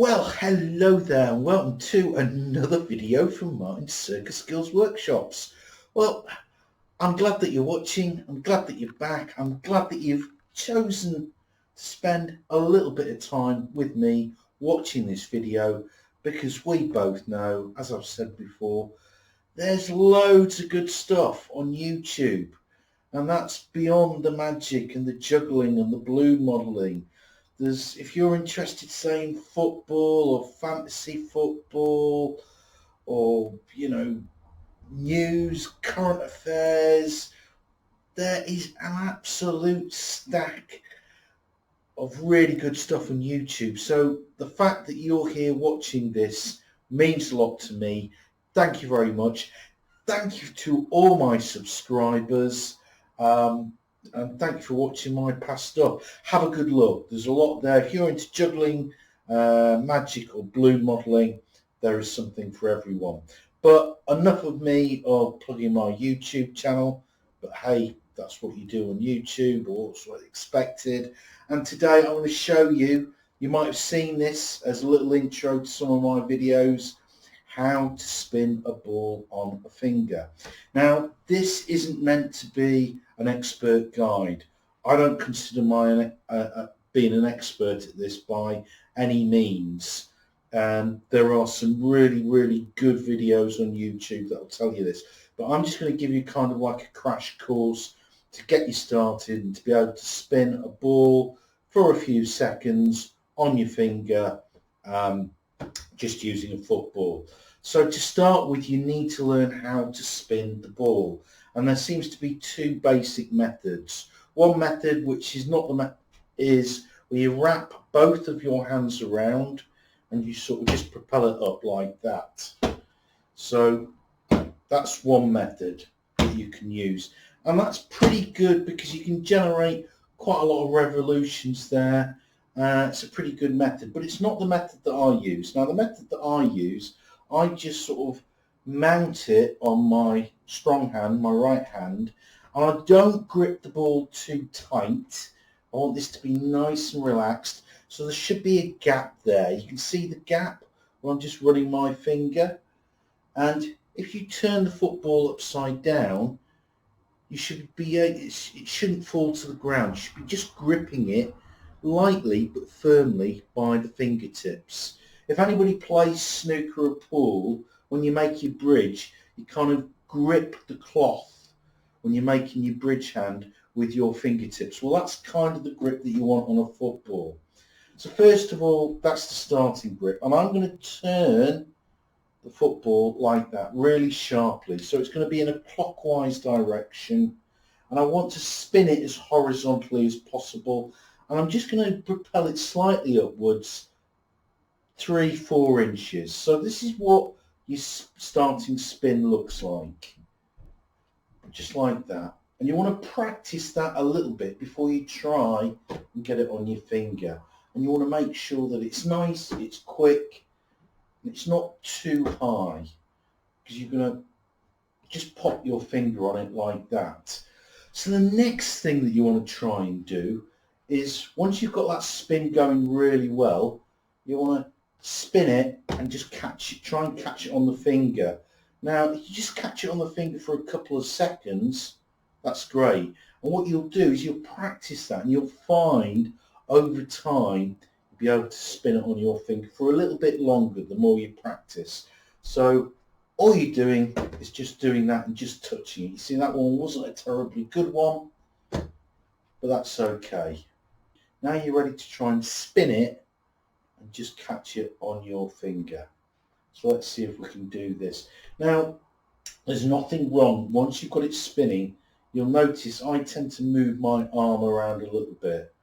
Well, hello there and welcome to another video from Martin's Circus Skills Workshops. Well, I'm glad that you're watching, I'm glad that you're back, I'm glad that you've chosen to spend a little bit of time with me watching this video, because we both know, as I've said before, there's loads of good stuff on YouTube, and that's beyond the magic and the juggling and the balloon modelling. If you're interested, say, in football or fantasy football or, news, current affairs, there is an absolute stack of really good stuff on YouTube. So the fact that you're here watching this means a lot to me. Thank you very much. Thank you to all my subscribers. And thank you for watching my past stuff. Have a good look. There's a lot there. If you're into juggling, magic or balloon modelling, there is something for everyone. But enough of me plugging my YouTube channel. But hey, that's what you do on YouTube, or what's what expected. And today I'm going to show you, you might have seen this as a little intro to some of my videos, how to spin a ball on a finger. Now, this isn't meant to be an expert guide. I don't consider being an expert at this by any means. There are some really good videos on YouTube that will tell you this, but I'm just going to give you kind of like a crash course to get you started and to be able to spin a ball for a few seconds on your finger, just using a football. So to start with, you need to learn how to spin the ball, and there seems to be two basic methods. One method, which is not the is where you wrap both of your hands around and you sort of just propel it up like that. So that's one method that you can use, and that's pretty good because you can generate quite a lot of revolutions there. It's a pretty good method, but it's not the method that I use. Now, the method that I use, I just sort of mount it on my strong hand, my right hand, and I don't grip the ball too tight. I want this to be nice and relaxed, so there should be a gap there. You can see the gap where I'm just running my finger, and if you turn the football upside down, you should be it shouldn't fall to the ground. You should be just gripping it lightly but firmly by the fingertips. If anybody plays snooker or pool, when you make your bridge, you kind of grip the cloth when you're making your bridge hand with your fingertips. Well, that's kind of the grip that you want on a football. So first of all, that's the starting grip, and I'm going to turn the football like that really sharply. So it's going to be in a clockwise direction, and I want to spin it as horizontally as possible, and I'm just going to propel it slightly upwards 3-4 inches. So this is what your starting spin looks like, just like that. And you want to practice that a little bit before you try and get it on your finger, and you want to make sure that it's nice, it's quick, and it's not too high, because you're going to just pop your finger on it like that. So the next thing that you want to try and do is, once you've got that spin going really well, you want to spin it and just catch it, try and catch it on the finger. Now, if you just catch it on the finger for a couple of seconds, that's great. And what you'll do is you'll practice that, and you'll find over time you'll be able to spin it on your finger for a little bit longer the more you practice. So all you're doing is just doing that and just touching it. You see, that one wasn't a terribly good one, but that's okay. Now you're ready to try and spin it and just catch it on your finger. So let's see if we can do this. Now, there's nothing wrong. Once you've got it spinning, you'll notice I tend to move my arm around a little bit.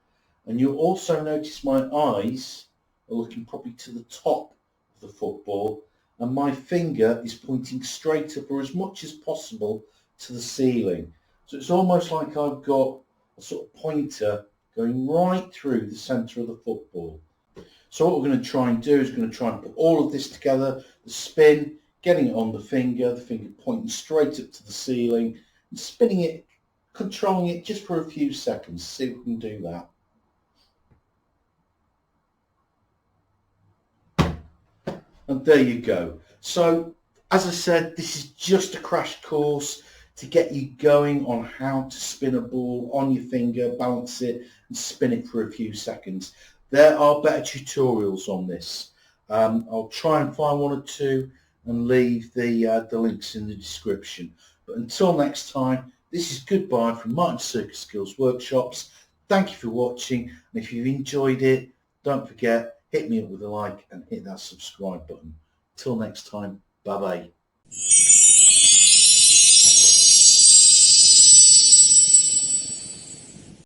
And you'll also notice my eyes are looking probably to the top of the football, and my finger is pointing straight up, or as much as possible, to the ceiling. So it's almost like I've got a sort of pointer going right through the centre of the football. So what we're going to try and do is we're going to try and put all of this together, the spin, getting it on the finger pointing straight up to the ceiling, and spinning it, controlling it just for a few seconds. See if we can do that. And there you go. So, as I said, this is just a crash course to get you going on how to spin a ball on your finger, balance it and spin it for a few seconds. There are better tutorials on this. I'll try and find one or two and leave the links in the description. But until next time, this is goodbye from Martin's Circus Skills Workshops. Thank you for watching, and if you've enjoyed it, don't forget, hit me up with a like and hit that subscribe button. Till next time, bye bye.